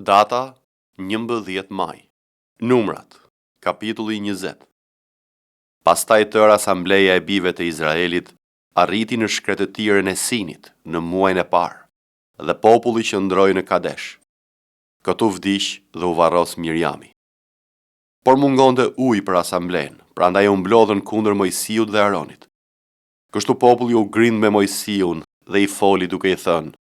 Data 11 maj. Numrat, kapitulli 20. Pastaj tërë asambleja e bijve të Izraelit arriti në shkretëtirën e Sinit në muajin e parë, dhe populli qëndroi në Kadesh. Këtu vdiq dhe u varros Mirjami. Por mungonte ujë për asamblen, prandaj u mblodhën kundër Mojsiut dhe Aronit. Kështu populli u grind me Mojsiun dhe i foli duke i thënë: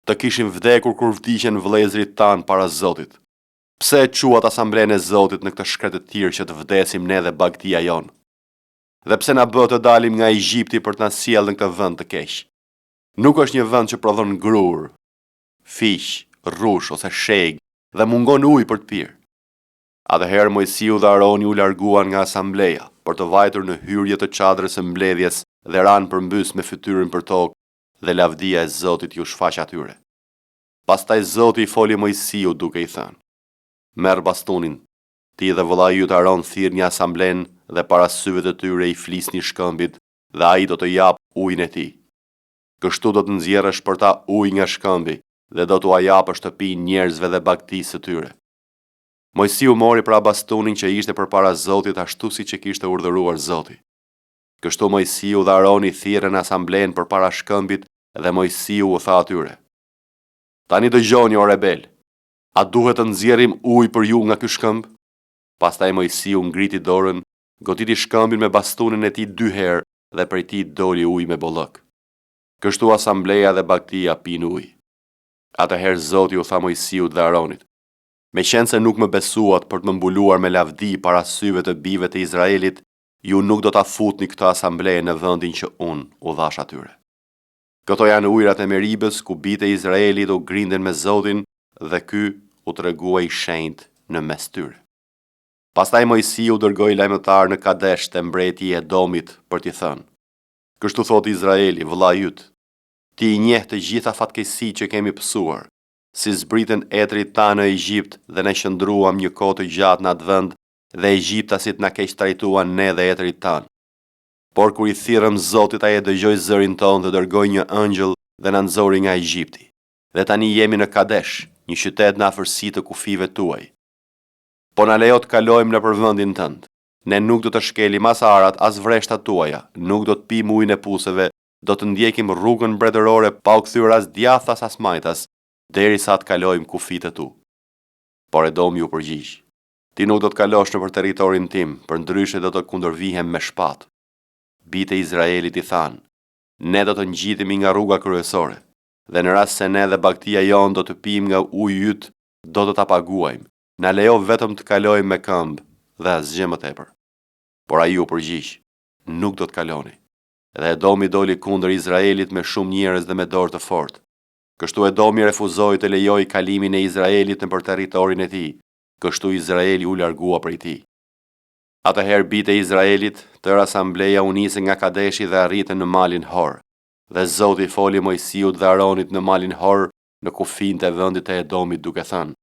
të kishin vdekur kur vdiqen vëllezrit tanë para Zotit. Pse e quat asamblen e Zotit në këtë shkretëtirë që të vdesim ne dhe bagtia jonë? Dhe pse na bë të dalim nga Egjipti për të na sjellë në këtë vend të keq? Nuk është një vend që prodhon grur, fiq, rrush ose sheg dhe mungon ujë për të pirë. Atëherë Mojsiu dhe Aroni u larguan nga asambleja për të vajtur në hyrje të çadrës së mbledhjes dhe ranë përmbys me fytyrën për tokë, dhe lavdia e Zotit ju shfaq atyre. Pastaj Zoti i foli Mojsiut duke i thënë: merr bastunin, ti dhe vëllai yt Aron thirrni asamblen dhe para syve të tyre i flisni shkëmbit dhe ai do të jap ujin e tij. Kështu do të nxjerrësh për ta ujë nga shkëmbi dhe do t'u japësh të pinë njerëzve dhe bagtisë së tyre. Mojsiu mori pra bastunin që ishte përpara Zotit ashtu siç e kishte urdhëruar Zoti. Kështu Mojsiu dhe Aroni thirrën asamblen përpara shkëmbit dhe Mojsiu u tha atyre: tani dëgjoni o rebel, a duhet të nxjerrim ujë për ju nga ky shkëmb? Pastaj Mojsiu ngriti dorën, goditi shkëmbin me bastunin e tij 2 herë dhe prej tij doli ujë me bollëk. Kështu asambleja dhe bagtia pinë ujë. Atëherë Zoti u tha Mojsiut dhe Aronit: meqense se nuk më besuat për të më mbuluar me lavdi para syve të bijve të Izraelit, ju nuk do ta futni këtë asamble në vendin që unë u dhash atyre. Këto janë ujërat e Meribës ku bijtë e Izraelit u grinden me Zotin dhe ky u tregua i shenjtë në mes tyre. Pastaj Mojsiu dërgoi lajmëtar në Kadesh te mbreti i Edomit për t'i thënë: kështu thot Izraeli, vëllai yt, ti i njeh të gjitha fatkeqësitë që kemi pësuar, si zbritën etrit ta në Egjipt dhe ne qëndruam një kohë të gjatë në atë vend dhe egjiptasit na keq trajtuan ne dhe etrit tanë. Por kur i thirrëm Zotit, ai e dëgjoi zërin tonë dhe dërgoi një ëngjël dhe na nxori nga Egjipti. Dhe tani jemi në Kadesh, një qytet në afërsi të kufive tuaj. Po na lejo të kalojmë nëpër vendin tënd. Ne nuk do të shkelim as arat, as vreshtat tuaja, nuk do të pim ujin e puseve, do të ndjekim rrugën mbretërore pa u kthyer as djathtas as majtas, derisa të kalojmë kufit e tu. Por Edomi u përgjigj: ti nuk do të kalosh nëpër territorin tim, përndryshe do të kundërvihem me shpatë. Bijtë e Izraelit i thanë: ne do të ngjitemi nga rruga kryesore, dhe në rast se ne dhe bagtia jonë do të pim nga uji yt, do të ta paguajmë. Na lejo vetëm të kalojmë me këmbë dhe asgjë më tepër. Por ai u përgjigj: nuk do të kaloni. Dhe Edomi doli kundër Izraelit me shumë njerëz dhe me dorë të fortë. Kështu Edomi refuzoi të lejojë kalimin e Izraelit nëpër territorin e tij. Kështu Izraeli u largua prej tij. Atëherë bijtë e Izraelit, tërë asambleja u nisi nga Kadeshi dhe arritën në malin Hor. Dhe Zoti foli Mojsiut dhe Aronit në malin Hor në kufin të vendit të Edomit duke thënë: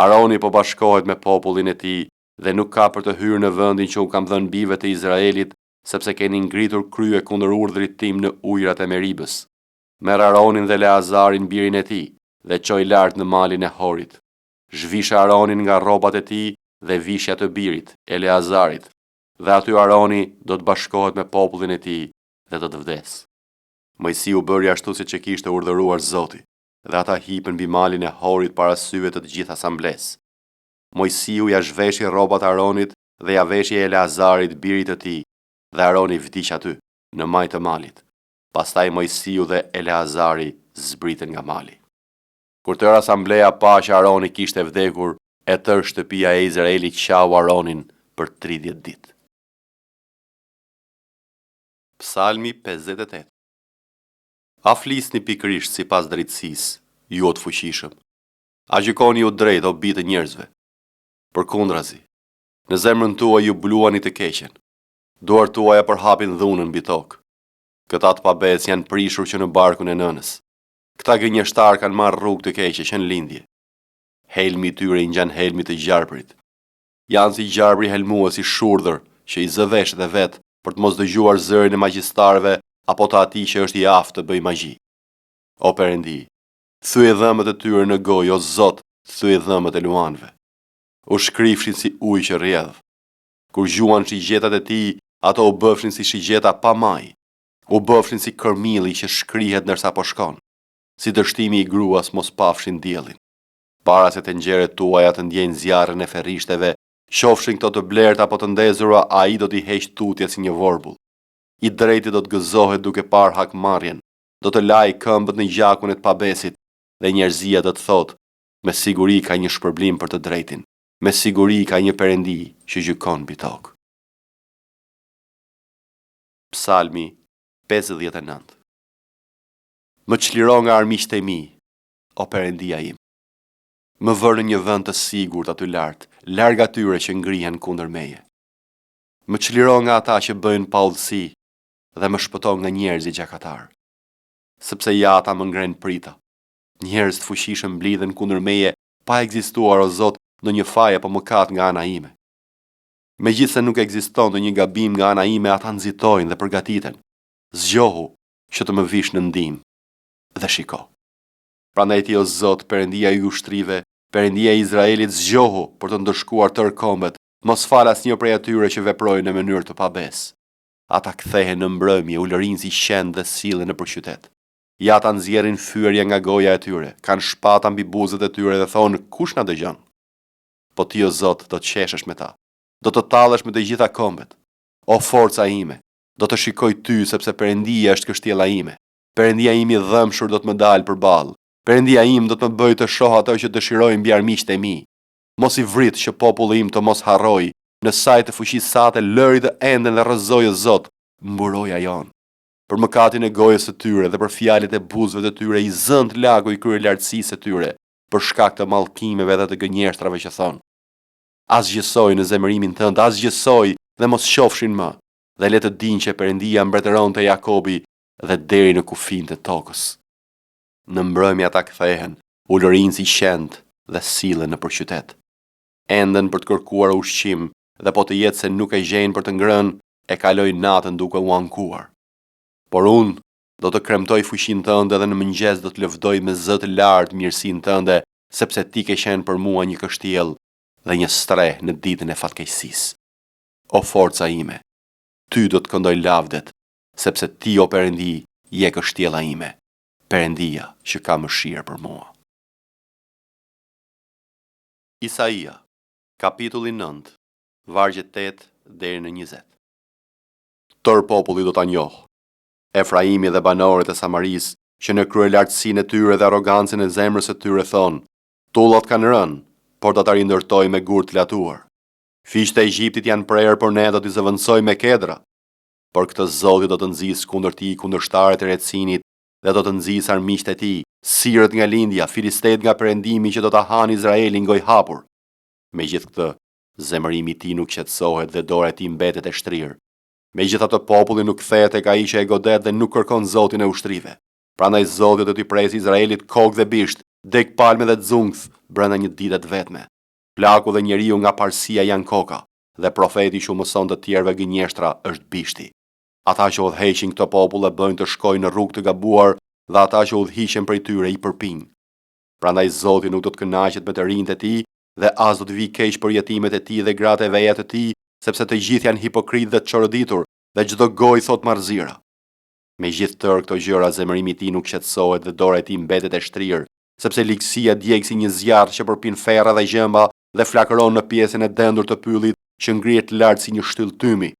Aroni po bashkohet me popullin e tij dhe nuk ka për të hyrë në vendin që u kam dhënë bijve të Izraelit, sepse keni ngritur krye kundër urdhrit tim në ujërat e Meribës. Merr Aronin dhe Eleazarin birin e tij dhe çoj lart në malin e Horit. Zhvish Aronin nga rrobat e tij dhe vishja të birit, Eleazarit, dhe aty Aroni do të bashkohet me popullin e tij dhe do të vdes. Mojsiu bëri ashtu siç e kishte urdhëruar Zoti, dhe ata hipën mbi malin e Horit para syve të gjithë asamblesë. Mojsiu ja zhveshi rrobat Aronit dhe ja veshi Eleazarit birit të tij, dhe Aroni vdiq aty, në maj të malit. Pastaj Mojsiu dhe Eleazari zbritën nga mali. Kur tërë asambleja pa që Aroni kishte vdekur, e tërë shtëpia e Izraelit qau Aronin për 30 ditë. Psalmi 58. A flisni pikërisht sipas drejtësisë, ju o të fuqishëm? A gjykoni ju drejt o bijtë njerëzve? Përkundrazi, në zemrën tuaj ju bluani të keqen, duart tuaja përhapin dhunën mbi tokë. Këta të pabecë janë prishur që në barkun e nënës. Këta gënjeshtar kanë marrë rrugë të keqe që në lindje. Helmi i tyre i ngjan helmit të gjarprit. Janë si gjarpri helmues i shurdhër që i zë veshët e vet për të mos dëgjuar zërin e magjistarëve apo të atij që është i aftë të bëjë magji. O Perëndi, thye dhëmbët e tyre në gojë, o Zot, thye dhëmët e luanëve. U shkrifshin si ujë që rrjedh. Kur gjuan shigjetat e tij, ato u bëfshin si shigjeta pa maj. U bëfshin si kërmilli që shkrihet ndërsa po shkon, si dështimi i gruas mos pafshin diellin. Para se të ngjeret tuaja të ndjejnë zjarrin e ferrishteve, qofshin këto të blerta apo të ndezura, ai do t'i heq tutjet si një vorbull. I drejti do të gëzohet duke parë hakmarrjen, do të lajë këmbët në gjakun e të pabesit, dhe njerëzia do të thotë, me siguri ka një shpërblim për të drejtin, me siguri ka një Perëndi që gjykon mbi tokë. Psalmi 59. Më çliro nga armiqtë e mi, o Perëndia im. Më vër në një vend të sigurt aty lart, larg atyre që ngrihen kundër meje. Më çliro nga ata që bëjnë paudhësi dhe më shpëton nga njerëzit gjakatar. Sepse jata më ngren prita. Njerëz të fuqishëm mblidhen kundër meje, pa ekzistuar o Zot në një faj apo mëkat nga ana ime. Megjithse nuk ekziston ndonjë gabim nga ana ime, ata nxitojnë dhe përgatiten. Zgjohu që të më vish në ndihmë dhe shiko. Prandaj ti o Zot, Perëndia i ushtrive, Perëndia e Izraelit, zgjohu për të ndërshkuar tërë kombet, mos fal asnjë prej atyre që veprojnë në mënyrë të pabes. Ata kthehen në mbrëmje, ulërin si qend dhe sillen nëpër qytet. Ja ta nxjerrin fyerje nga goja e tyre, kanë shpata mbi buzët e tyre dhe thonë, kush na dëgjon? Po ti o Zot do të qeshesh me ta, do të tallesh me të gjitha kombet. O forca ime, do të shikoj ty sepse Perëndia është kështjella ime. Perëndia im i dhëmshur do të më dalë përballë. Perëndia im do të më bëjë të shoh ato që dëshirojnë mbi armiqtë e mi. Mos i vrit që populli im të mos harrojë, në saj të fuqisë sate lëri dhe enden dhe rrëzojë Zot, mburoja jon. Për mëkatin e gojës së tyre dhe për fjalët e buzëve të tyre i zënd lagu i kryelartësisë së tyre, për shkak të mallkimeve dhe të gënjeshtrave që thon. Asgjësoj në zemërimin tënd, asgjësoj dhe mos qofshin më, dhe le të dinë që Perëndia mbretëron te Jakobi dhe deri në kufijtë të tokës. Në mbrëmje ata kthehen, ulërin si qend dhe sillen nëpër qytet. Enden për të kërkuar ushqim dhe po të jetë se nuk e gjejnë për të ngrënë, e kalojnë natën duke u ankuar. Por unë do të kremtoj fuqinë tënde dhe në mëngjes do të lëvdoj me zë të lartë mirësinë tënde, sepse ti ke qenë për mua një kështjellë dhe një streh në ditën e fatkeqësisë. O forca ime, ty do të këndoj lavdet, sepse ti o Perëndi je kështjella ime, Perëndia që ka mëshirë për mua. Isaia, kapitulli 9, vargjet 8 deri në 20. Tërë populli do ta njohë, Efraimi dhe banorët e Samarisë, që në kryelartësinë e tyre dhe arrogancën e zemrës së tyre thonë, tullat kanë rënë, por do ta rindërtoj me gur të latuar. Fiqtë e Egjiptit janë prerë, por ne do t'i zëvendësoj me kedra. Por këtë Zoti do të nxjisë kundër ti, kundërshtarët e Recinit, dhe do të nxjisë armiqtë e tij, sirët nga lindja, filistet nga perëndimi që do ta hanë Izraelin gojë hapur. Megjithë këtë, zemërimi i tij nuk qetësohet dhe dora e tij mbetet e shtrirë. Megjithatë populli nuk kthehet tek ai që e godet dhe nuk kërkon Zotin e ushtrive. Prandaj Zoti do t'i presë Izraelit kokë dhe bisht, dek palme dhe xungth brenda një dite të vetme. Plaku dhe njeriu nga parësia janë koka, dhe profeti që mëson të tjerëve gënjeshtra është bishti. Ata që udhëheqin këto popull e bëjnë të shkojnë në rrugë të gabuar, dhe ata që udhëhiqen prej tyre i përpinë. Prandaj Zoti nuk do të kënaqet me të rinjtë e tij, dhe as do të vijë keq për jetimet e tij dhe gratë e veja të tij, sepse të gjithë janë hipokrit dhe të çoroditur, dhe çdo gojë thot marrëzira. Megjithë tërë këto gjëra, zemërimi i tij nuk qetësohet dhe dora e tij mbetet e shtrirë, sepse ligësia djeg si një zjarr që përpin ferra dhe gjëmba dhe flakëron në pjesën e dendur të pyllit që ngrihet lart si një shtyll tymi.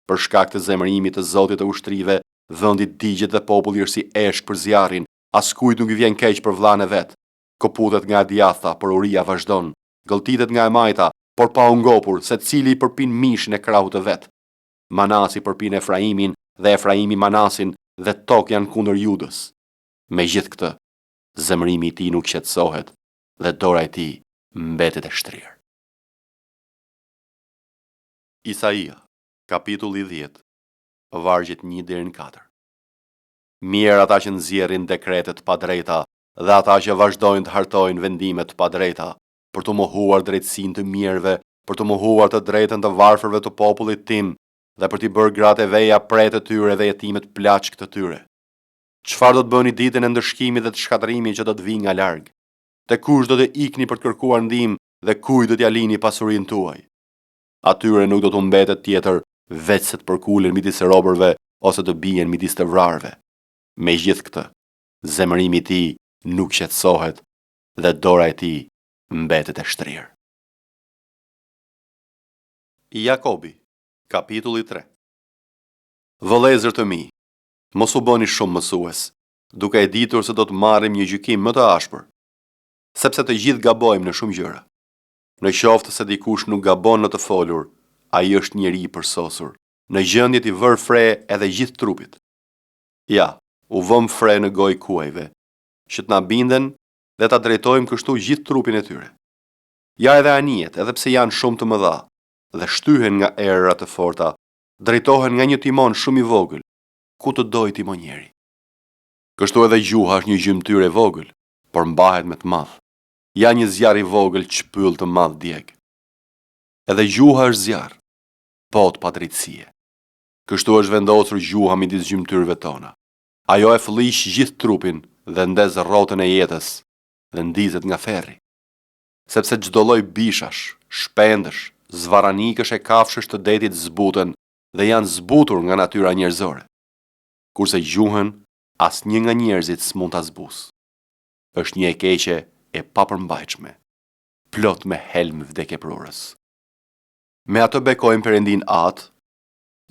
Për shkak të zemërimit të Zotit të ushtrive, vendi digjet dhe populli është si eshk për zjarrin, askujt nuk i vjen keq për vllain e vet. Koputet nga e djatha, por uria vazhdon. Gëlltitet nga e majta, por pa u ngopur, secili i përpin mishin e krahut të vet. Manasi përpin Efraimin dhe Efraimi Manasin dhe tokë janë kundër Judës. Megjithë këtë, zemërimi i tij nuk qetësohet dhe dora e tij mbetet e shtrirë. Isaia, kapitulli 10, vargjet 1 deri në 4. Mirë ata që nxjerrin dekretet pa drejta dhe ata që vazhdojnë të hartojnë vendimet pa drejta, për të mohuar drejtësinë të mirëve, për të mohuar të drejtën të varfërve të popullit tim, dhe për t'i bërë gratë e veja pre të tyre dhe jetimet plaçk të tyre. Çfarë do të bëni ditën e ndëshkimit dhe të shkatërimit që do të vijë nga larg? te kush do të ikni për të kërkuar ndihmë dhe kujt do t'ja lini pasurinë tuaj. Atyre nuk do të mbetet tjetër veç se të përkulen midis e robërve ose të bien midis të vrarve. Megjithë këtë, zemërimi i tij nuk qetësohet dhe dora e tij mbetet e shtrirë. Jakobi, kapitulli 3. Vëllezër të mi, mos u bëni shumë mësues, duke e ditur se do të marrim një gjykim më të ashpër, sepse të gjithë gabojmë në shumë gjëra. Në qoftë se dikush nuk gabon në të folur, ai është njeri i përsosur, në gjendje të vërë fre edhe gjithë trupit. Ja, u vëm fre në gojë kuajve, që të na binden dhe ta drejtojmë kështu gjithë trupin e tyre. Ja edhe anijet, edhe pse janë shumë të mëdha, dhe shtyhen nga erëra të forta, drejtohen nga një timon shumë i vogël, ku të doj timonieri. Kështu edhe gjuha është një gjymtyr e vogël, por mbahet me të madh. Ja një zjarr i vogël që pyll të madh djeg. Edhe gjuha është zjarr, pot pa drejtësie. Kështu është vendosur gjuha midis gjymtyrëve tona. Ajo e fëlliq gjithë trupin dhe ndez rrotën e jetës dhe ndizet nga ferri. Sepse çdo lloj bishash, shpendësh, zvaranikësh e kafshësh të detit zbuten dhe janë zbutur nga natyra njerëzore. Kurse gjuhën asnjë nga njerëzit s'mund ta zbus. Është një e keqe e papërmbajtshme, plot me helm vdekjeprurës. Me atë bekojmë Perëndin atë,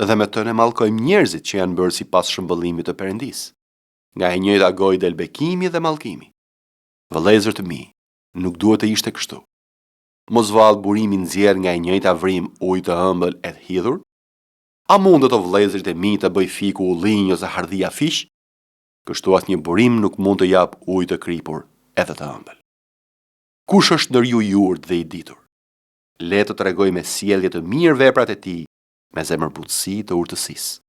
dhe me të ne mallkojmë njerëzit që janë bërë sipas shëmbëllimit të Perëndisë. Nga e njëjta gojë del bekimi dhe mallkimi. Vëllezër të mi, nuk duhet të ishte kështu. Mos vallë burimi nxjerr nga e njëjta vrim ujë të ëmbël e të hidhur? A mundet o vëllezërit e mi të bëj fiku ullinj ose hardhia fish? Kështu asnjë burim nuk mund të jap ujë të kripur edhe të ëmbël. Kush është ndër ju i urt dhe i ditur? Le të tregoj me sjellje të mirë veprat e tij, me zemër butësi të urtësisë.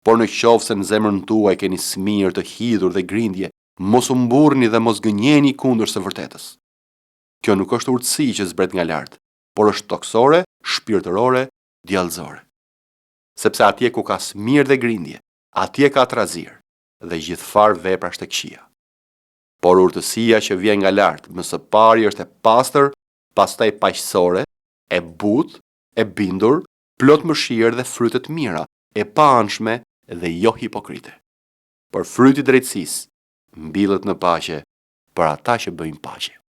Por në qoftë se në zemrën tuaj keni smir të hidhur dhe grindje, mos u mburrni dhe mos gënjeni kundër së vërtetës. Kjo nuk është urtësi që zbret nga lart, por është toksore, shpirtërore, djallëzore. Sepse atje ku ka smir dhe grindje, atje ka trazir dhe gjithfar veprash të këqija. Por urtësia që vjen nga lart, më së pari është e pastër, pastaj paqësore, e butë, e bindur, plot mëshirë dhe fryte të mira, e paanshme dhe jo hipokrite. Por fryti i drejtësisë mbillet në paqe për ata që bëjnë paqe.